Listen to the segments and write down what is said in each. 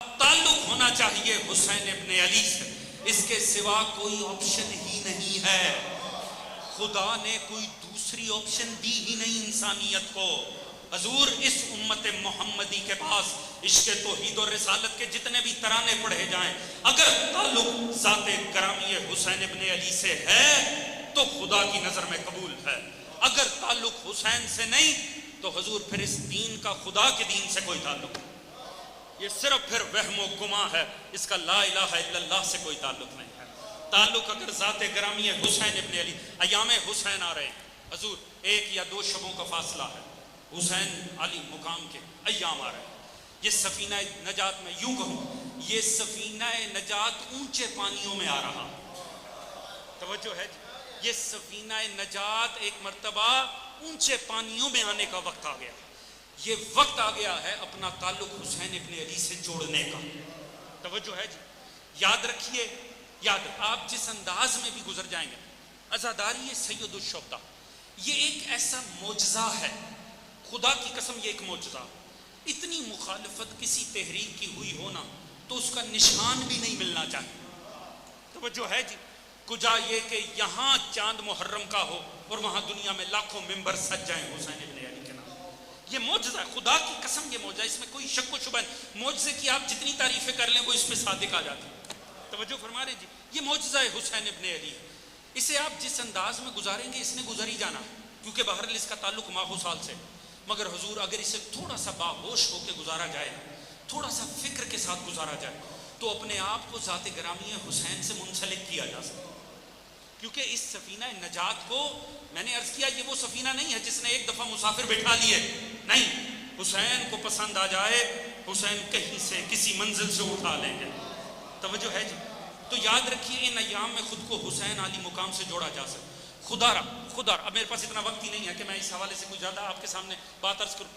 تعلق ہونا چاہیے حسین ابن علی سے، اس کے سوا کوئی آپشن ہی نہیں ہے۔ خدا نے کوئی دوسری آپشن دی ہی نہیں انسانیت کو۔ حضور اس امت محمدی کے پاس عشق توحید و رسالت کے جتنے بھی ترانے پڑھے جائیں، اگر تعلق ذات گرامی حسین ابن علی سے ہے تو خدا کی نظر میں قبول ہے، اگر تعلق حسین سے نہیں تو حضور پھر اس دین کا خدا کے دین سے کوئی تعلق نہیں، یہ صرف پھر وہم و گمان ہے، اس کا لا الہ الا اللہ سے کوئی تعلق نہیں ہے۔ تعلق اگر ذات گرامی حسین ابن علی، ایام حسین آ رہے ہیں حضور، 1 یا 2 شبوں کا فاصلہ ہے، حسین علی مقام کے ایام آ رہے ہیں۔ یہ سفینہ نجات میں یوں کہوں، یہ سفینہ نجات اونچے پانیوں میں آ رہا، توجہ ہے جی، یہ سفینہ نجات ایک مرتبہ اونچے پانیوں میں آنے کا وقت آ گیا، یہ وقت آ گیا ہے اپنا تعلق حسین ابن علی سے جوڑنے کا، توجہ ہے جی۔ یاد رکھیے، آپ جس انداز میں بھی گزر جائیں گے، عزاداری سید الشہداء یہ ایک ایسا معجزہ ہے، خدا کی قسم یہ ایک معجزہ۔ اتنی مخالفت کسی تحریک کی ہوئی ہونا تو اس کا نشان بھی نہیں ملنا چاہیے، توجہ ہے جی۔ کجا یہ کہ یہاں چاند محرم کا ہو اور وہاں دنیا میں لاکھوں ممبر سج جائیں حسین ابن علی کے نام، یہ معجزہ ہے، خدا کی قسم یہ معجزہ، اس میں کوئی شک و شبہ نہیں۔ معجزے کی آپ جتنی تعریفیں کر لیں وہ اس پہ صادق آ جاتی ہے، توجہ فرما رہے جی۔ یہ معجزہ ہے حسین ابن علی، اسے آپ جس انداز میں گزاریں گے اس نے گزر ہی جانا، کیونکہ بہرحال اس کا تعلق ماہ و سال سے، مگر حضور اگر اسے تھوڑا سا باہوش ہو کے گزارا جائے، تھوڑا سا فکر کے ساتھ گزارا جائے تو اپنے آپ کو ذات گرامی حسین سے منسلک کیا جا سکتا، کیونکہ اس سفینہ نجات کو میں نے عرض کیا، یہ وہ سفینہ نہیں ہے جس نے ایک دفعہ مسافر بٹھا لیے، نہیں، حسین کو پسند آ جائے حسین کہیں سے کسی منزل سے اٹھا لیں گے، توجہ ہے جی۔ تو یاد رکھیے ان ایام میں خود کو حسین علی مقام سے جوڑا جا سکتا۔ خدا اب میرے پاس اتنا وقت ہی نہیں ہے کہ میں اس حوالے سے کوئی زیادہ آپ کے سامنے بات عرض کروں۔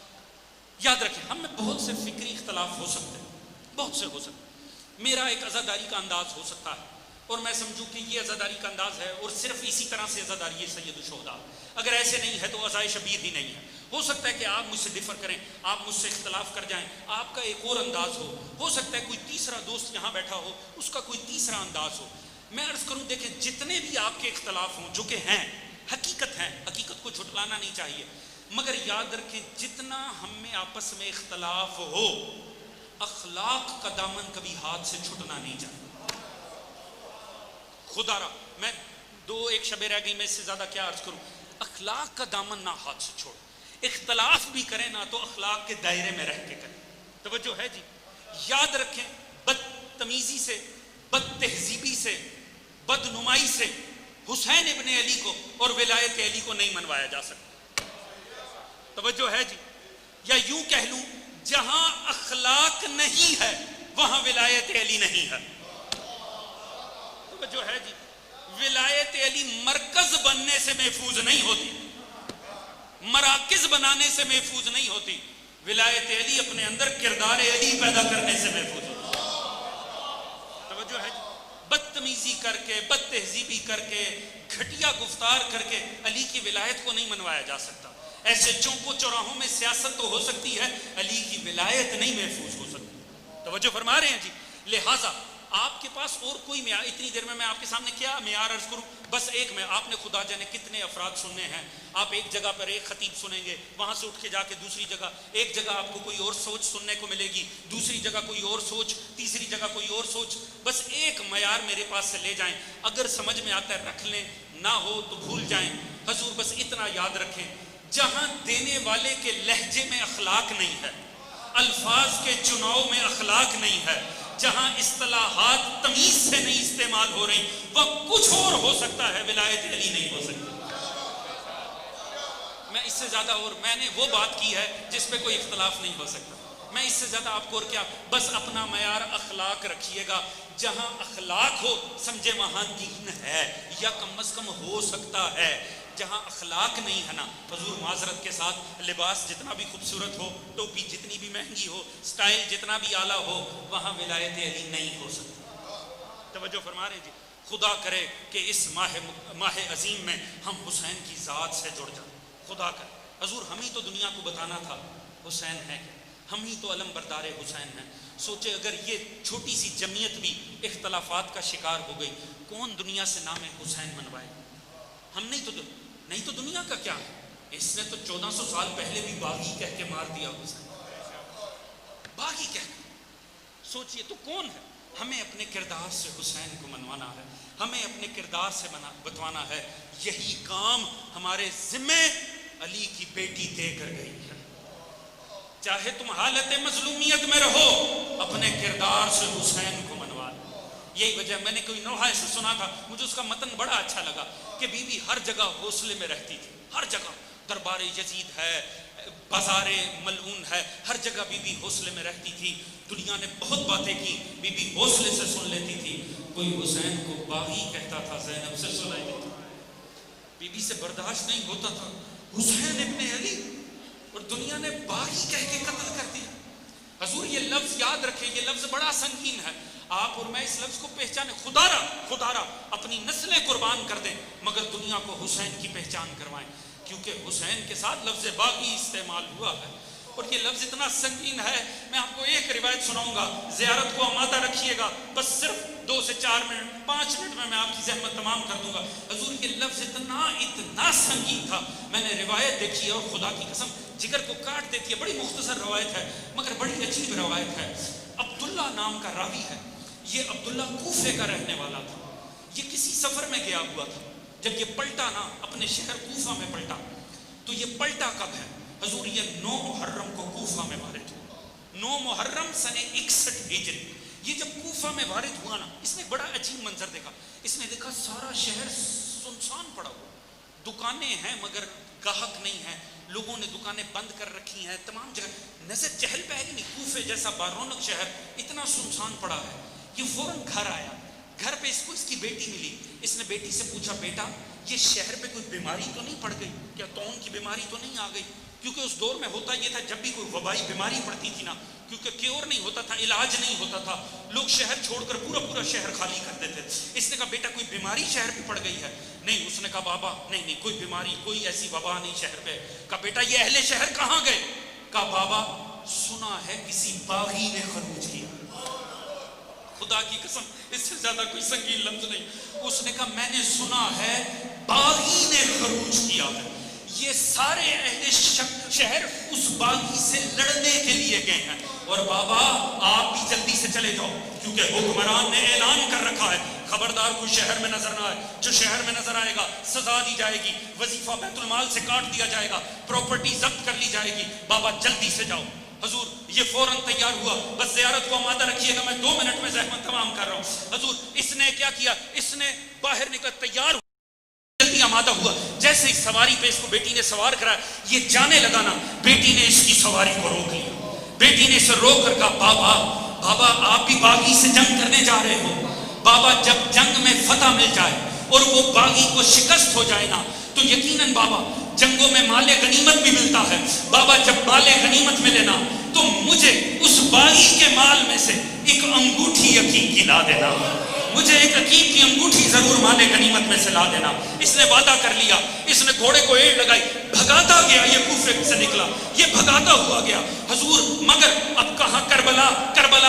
یاد رکھیں ہم میں بہت سے فکری اختلاف ہو سکتے ہیں، بہت سے ہو سکتے ہیں، میرا ایک عزاداری کا انداز ہو سکتا ہے اور میں سمجھوں کہ یہ عزاداری کا انداز ہے اور صرف اسی طرح سے عزاداری ہے سید الشہداء، اگر ایسے نہیں ہے تو عزائے شبیر ہی نہیں ہے۔ ہو سکتا ہے کہ آپ مجھ سے ڈفر کریں، آپ مجھ سے اختلاف کر جائیں، آپ کا ایک اور انداز ہو سکتا ہے کوئی تیسرا دوست یہاں بیٹھا ہو اس کا کوئی تیسرا انداز ہو۔ میں عرض کروں دیکھیں جتنے بھی آپ کے اختلاف ہوں جو کہ ہیں حقیقت ہیں، حقیقت کو جھٹلانا نہیں چاہیے، مگر یاد رکھیں جتنا ہم میں آپس میں اختلاف ہو اخلاق کا دامن کبھی ہاتھ سے چھٹنا نہیں چاہیے۔ خدا را میں 1 شبیں رہ گئی، میں اس سے زیادہ کیا عرض کروں، اخلاق کا دامن نہ ہاتھ سے چھوڑ، اختلاف بھی کریں نا تو اخلاق کے دائرے میں رہ کے کریں، توجہ ہے جی۔ یاد رکھیں بدتمیزی سے، بد تہذیبی سے، بد نمائی سے حسین ابن علی کو اور ولایت علی کو نہیں منوایا جا سکتا، توجہ ہے جی۔ یا یوں کہہ لوں جہاں اخلاق نہیں ہے وہاں ولایت علی نہیں ہے، توجہ ہے جی۔ ولایت علی مرکز بننے سے محفوظ نہیں ہوتی، مراکز بنانے سے محفوظ نہیں ہوتی، ولایت علی اپنے اندر کردار علی پیدا کرنے سے محفوظ ہوتی، توجہ ہے جی۔ بدتمیزی کر کے، بد تہذیبی کر کے، گھٹیا گفتار کر کے علی کی ولایت کو نہیں منوایا جا سکتا، ایسے چوکوں چوراہوں میں سیاست تو ہو سکتی ہے، علی کی ولایت نہیں محفوظ ہو سکتی، توجہ فرما رہے ہیں جی۔ لہٰذا آپ کے پاس اور کوئی معیار، اتنی دیر میں آپ کے سامنے کیا معیار عرض کروں، بس ایک میں آپ نے خدا جانے کتنے افراد سننے ہیں، آپ ایک جگہ پر ایک خطیب سنیں گے، وہاں سے اٹھ کے جا کے دوسری جگہ، ایک جگہ آپ کو کوئی اور سوچ سننے کو ملے گی، دوسری جگہ کوئی اور سوچ، تیسری جگہ کوئی اور سوچ، بس ایک معیار میرے پاس سے لے جائیں، اگر سمجھ میں آتا ہے رکھ لیں، نہ ہو تو بھول جائیں۔ حضور بس اتنا یاد رکھیں، جہاں دینے والے کے لہجے میں اخلاق نہیں ہے، الفاظ کے چناؤ میں اخلاق نہیں ہے، جہاں اصطلاحات تمیز سے نہیں استعمال ہو رہی، وہ کچھ اور ہو سکتا ہے، ولایت علی نہیں ہو سکتی۔ میں اس سے زیادہ، اور میں نے وہ بات کی ہے جس پہ کوئی اختلاف نہیں ہو سکتا، میں اس سے زیادہ آپ کو اور کیا، بس اپنا معیار اخلاق رکھیے گا، جہاں اخلاق ہو سمجھے وہاں دین ہے یا کم از کم ہو سکتا ہے، جہاں اخلاق نہیں ہے نا، حضور معذرت کے ساتھ لباس جتنا بھی خوبصورت ہو، ٹوپی جتنی بھی مہنگی ہو، سٹائل جتنا بھی اعلیٰ ہو، وہاں ولایت علی نہیں ہو سکتا، توجہ فرما رہے جی۔ خدا کرے کہ اس ماہ عظیم میں ہم حسین کی ذات سے جڑ جائیں، خدا کرے۔ حضور ہم ہی تو دنیا کو بتانا تھا حسین ہے، ہم ہی تو علم بردار حسین ہیں، سوچے اگر یہ چھوٹی سی جمعیت بھی اختلافات کا شکار ہو گئی، کون دنیا سے نام حسین منوائے؟ ہم نہیں تو دنیا کا کیا ہے؟ اس نے تو 1400 سال پہلے بھی باغی کہہ کے مار دیا حسین، باغی کہہ کے۔ سوچئے تو کون ہے؟ ہمیں اپنے کردار سے حسین کو منوانا ہے، ہمیں اپنے کردار سے بتوانا ہے۔ یہی کام ہمارے ذمے علی کی بیٹی دے کر گئی ہے۔ چاہے تم حالت مظلومیت میں رہو، اپنے کردار سے حسین کو منوا لو۔ یہی وجہ، میں نے کوئی نوحہ ایسا سنا تھا، مجھے اس کا متن بڑا اچھا لگا کہ بی بی ہر جگہ حوصلے میں رہتی تھی، ہر جگہ۔ دربار یزید ہے، بازار ملعون ہے، ہر جگہ بی بی حوصلے میں رہتی تھی۔ دنیا نے بہت باتیں کی، بی بی حوصلے سے سن لیتی تھی۔ کوئی حسین کو باغی کہتا تھا، زینب سے سنائی دیتی، بی بی سے برداشت نہیں ہوتا تھا۔ حسین ابن علی، اور دنیا نے باغی کہہ کے قتل کر دیا۔ حضور یہ لفظ یاد رکھیں، یہ لفظ بڑا سنگین ہے۔ آپ اور میں اس لفظ کو پہچانے، خدا را اپنی نسلیں قربان کر دیں مگر دنیا کو حسین کی پہچان کروائیں، کیونکہ حسین کے ساتھ لفظ باغی استعمال ہوا ہے اور یہ لفظ اتنا سنگین ہے۔ میں آپ کو ایک روایت سناؤں گا، زیارت کو آمادہ رکھیے گا، بس صرف 2 سے 4 منٹ 5 منٹ میں آپ کی زحمت تمام کر دوں گا۔ حضور یہ لفظ اتنا سنگین تھا، میں نے روایت دیکھی ہے اور خدا کی قسم جگر کو کاٹ دیتی ہے۔ بڑی مختصر روایت ہے مگر بڑی عجیب روایت ہے۔ عبداللہ نام کا راوی ہے، یہ عبداللہ کوفے کا رہنے والا تھا۔ یہ کسی سفر میں گیا ہوا تھا، جب یہ پلٹا نا اپنے شہر کوفہ میں پلٹا، تو یہ پلٹا کب ہے؟ حضور یہ 9 محرم کو کوفہ میں وارد ہوا، 9 محرم سنہ 61 ہجری۔ یہ جب کوفہ میں وارد ہوا نا، اس نے بڑا عجیب منظر دیکھا۔ اس نے دیکھا سارا شہر سنسان پڑا ہوا، دکانیں ہیں مگر گاہک نہیں ہیں، لوگوں نے دکانیں بند کر رکھی ہیں، تمام جگہ نظر چہل پہل نہیں۔ کوفے جیسا بارونق شہر اتنا سنسان پڑا ہے۔ یہ فوراً گھر آیا، گھر پہ اس کو اس کی بیٹی ملی۔ اس نے بیٹی سے پوچھا، بیٹا یہ شہر پہ کوئی بیماری تو نہیں پڑ گئی؟ کیا طاعون کی بیماری تو نہیں آ گئی؟ کیونکہ اس دور میں ہوتا یہ تھا، جب بھی کوئی وبائی بیماری پڑتی تھی نا، کیونکہ کیور نہیں ہوتا تھا، علاج نہیں ہوتا تھا، لوگ شہر چھوڑ کر پورا شہر خالی کر دیتے تھے۔ اس نے کہا بیٹا کوئی بیماری شہر پہ پڑ گئی ہے؟ نہیں۔ اس نے کہا بابا نہیں کوئی بیماری، کوئی ایسی وبا نہیں شہر پہ۔ کہا بیٹا یہ اہل شہر کہاں گئے؟ کہا بابا سنا ہے کسی باغی نے خروج کیا۔ خدا کی قسم اس سے زیادہ کوئی سنگین لفظ نہیں۔ اس نے کہا میں نے سنا ہے باغی نے خروج کیا ہے۔ یہ سارے اہل شہر اس باغی سے لڑنے کے لیے گئے ہیں، اور بابا آپ بھی جلدی سے چلے جاؤ، کیونکہ حکمران نے اعلان کر رکھا ہے خبردار کوئی شہر میں نظر نہ آئے، جو شہر میں نظر آئے گا سزا دی جائے گی، وظیفہ بیت المال سے کاٹ دیا جائے گا، پراپرٹی ضبط کر لی جائے گی۔ بابا جلدی سے جاؤ۔ حضور یہ فوراً تیار ہوا، بس زیارت کو آمادہ رکھیے گا، میں 2 منٹ میں زحمت تمام کر رہا ہوں۔ حضور اس نے کیا کیا؟ اس نے باہر نکل تیار ہوا، جلدی آمادہ ہوا۔ جیسے ہی سواری پہ اس کو بیٹی نے سوار کرایا، یہ جانے لگا نا، بیٹی نے اس کی سواری کو روک لیا۔ بیٹی نے اسے روک کر کہا بابا آپ بھی باغی سے جنگ کرنے جا رہے ہو؟ بابا جب جنگ میں فتح مل جائے اور وہ باغی کو شکست ہو جائے نا، تو یقیناً بابا جنگوں میں مال غنیمت بھی ملتا ہے۔ بابا جب مال غنیمت ملے نا، تو مجھے اس باغی کے مال میں سے ایک انگوٹھی عقیق کی لا دینا، مجھے ایک عقیق کی انگوٹھی ضرور مال غنیمت میں سے لا دینا۔ اس نے وعدہ کر لیا، اس نے گھوڑے کو ایڑ لگائی، بھگاتا گیا، یہ کوفے سے نکلا، یہ بھگاتا ہوا گیا حضور۔ مگر اب کہاں کربلا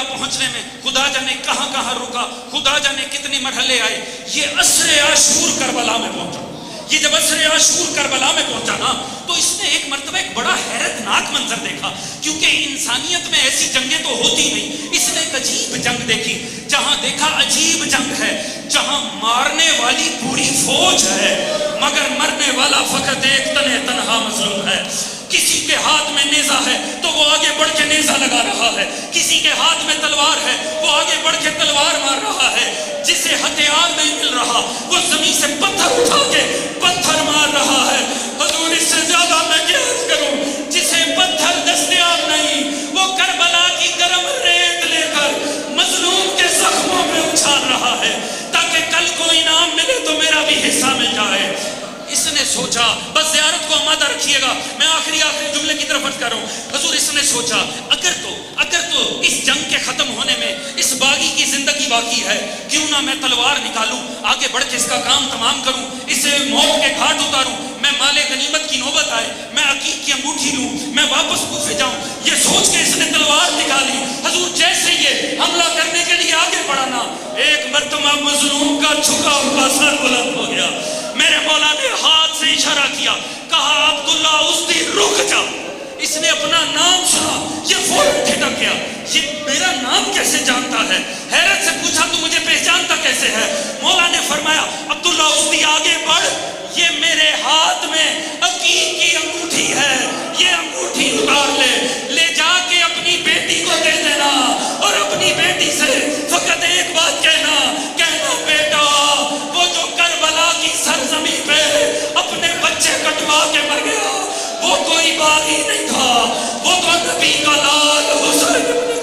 پہنچنے میں خدا جانے کہاں رکا، خدا جانے کتنے مرحلے آئے۔ یہ عصر عاشور کربلا میں پہنچا۔ یہ جب عصر عاشور کربلا میں پہنچا نا، تو اس نے ایک مرتبہ ایک بڑا حیرت ناک منظر دیکھا، کیونکہ انسانیت میں ایسی جنگیں تو ہوتی نہیں۔ اس نے ایک عجیب جنگ دیکھی، جہاں دیکھا عجیب جنگ ہے، جہاں مارنے والی پوری فوج ہے مگر مرنے والا فقط ایک تنہا مظلوم ہے۔ کسی کے ہاتھ میں نیزہ ہے تو وہ آگے بڑھ کے نیزہ لگا رہا ہے، کسی کے ہاتھ میں تلوار ہے وہ آگے بڑھ کے تلوار مار رہا ہے، جسے ہتھیار نہیں مل رہا وہ زمین سے پتھر اٹھا کے پتھر مار رہا ہے۔ حضور اس سے زیادہ میں کیا عرض کروں؟ جسے پتھر دستیاب نہیں وہ کربلا کی گرم ریت لے کر مظلوم کے زخموں میں اچھال رہا ہے، تاکہ کل کو انعام ملے تو میرا بھی حصہ مل جائے۔ اس نے سوچا، بس زیارت کو آمادہ رکھیے گا، میں آخری جملے کی طرف عرض کر رہا ہوں۔ حضور اس نے سوچا اگر تو اس جنگ کے ختم ہونے میں اس باغی کی زندگی باقی ہے، کیوں نہ میں تلوار نکالوں، آگے بڑھ کے اس کا کام تمام کروں، اسے موت کے گھاٹ اتاروں، میں مال غنیمت کی نوبت آئے، میں عقیق کی انگوٹھی لوں، میں واپس کوفے جاؤں، یہ سوچ کے اس نے تلوار نکالی۔ حضور جیسے یہ حملہ کرنے کے لیے آگے بڑھا نا، ایک مرتبہ مظلوم کا جھکا ہوا سر بلند ہو گیا۔ میرے مولا نے ہاتھ سے اشارہ کیا، کہا عبداللہ ازدی رک جا۔ اس نے اپنا نام سنا، یہ فوراً کھٹک گیا، یہ میرا نام کیسے جانتا ہے؟ حیرت سے پوچھا تو مجھے پہچانتا کیسے ہے؟ مولا نے فرمایا عبداللہ ازدی آگے بڑھ، یہ میرے ہاتھ میں عقیق کی انگوٹھی ہے، یہ انگوٹھی اتار لے، لے جا کے اپنی بیٹی کو دے دینا، اور اپنی بیٹی سے فقط ایک بات کہنا بیٹا وہ جو کربلا کی سرزمین پہ اپنے بچے کٹوا کے مر گیا وہ کوئی باغی نہیں تھا، وہ تو نبی کا لال حسین